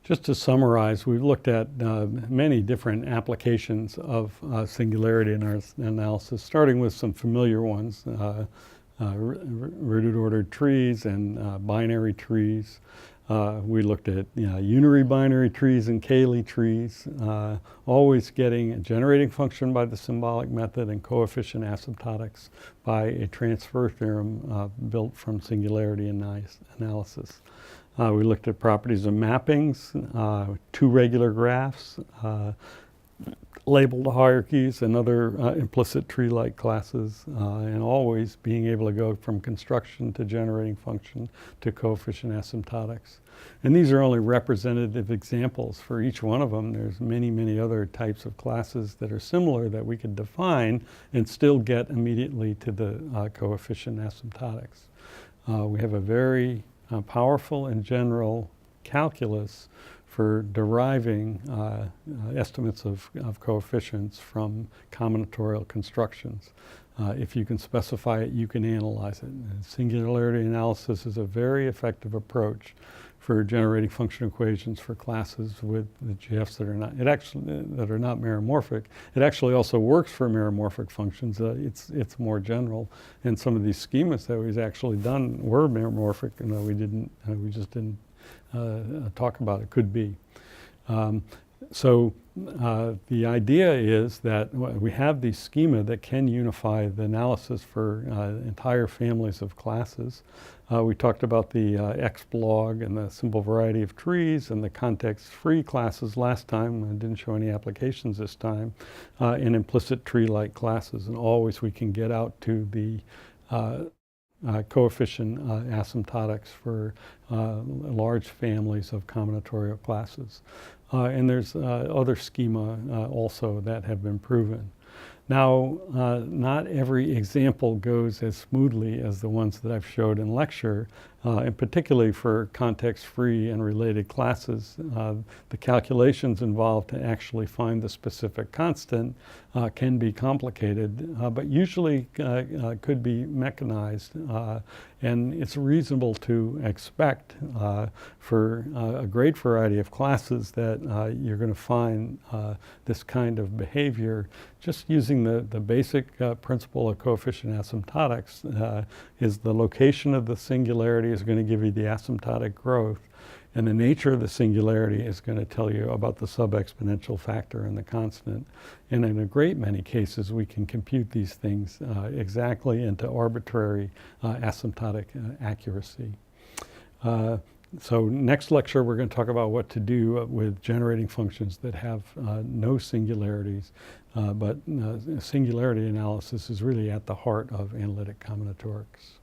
Just to summarize, we've looked at many different applications of singularity analysis, starting with some familiar ones, rooted ordered trees and binary trees. We looked at unary binary trees and Cayley trees, always getting a generating function by the symbolic method and coefficient asymptotics by a transfer theorem built from singularity analysis. We looked at properties of mappings, two regular graphs, labeled hierarchies and other implicit tree-like classes, and always being able to go from construction to generating function to coefficient asymptotics. And these are only representative examples. For each one of them, there's many, many other types of classes that are similar that we could define and still get immediately to the coefficient asymptotics. We have a very powerful and general calculus for deriving estimates of coefficients from combinatorial constructions. If you can specify it, you can analyze it. And singularity analysis is a very effective approach for generating function equations for classes with the GFs that are not meromorphic. It actually also works for meromorphic functions. It's more general, and some of these schemas that we've actually done were meromorphic, and we just didn't talk about it. Could be. So the idea is that we have these schema that can unify the analysis for entire families of classes. We talked about the X-blog and the simple variety of trees and the context-free classes last time. I didn't show any applications this time. And implicit tree-like classes. And always we can get out to the coefficient asymptotics for large families of combinatorial classes. And there's other schema also that have been proven. Now, not every example goes as smoothly as the ones that I've showed in lecture, and particularly for context-free and related classes. The calculations involved to actually find the specific constant can be complicated, but usually could be mechanized. And it's reasonable to expect for a great variety of classes that you're going to find this kind of behavior. Just using the basic principle of coefficient asymptotics is the location of the singularity is going to give you the asymptotic growth, and the nature of the singularity is going to tell you about the sub-exponential factor and the constant. And in a great many cases, we can compute these things exactly into arbitrary asymptotic accuracy. So next lecture, we're going to talk about what to do with generating functions that have no singularities, but singularity analysis is really at the heart of analytic combinatorics.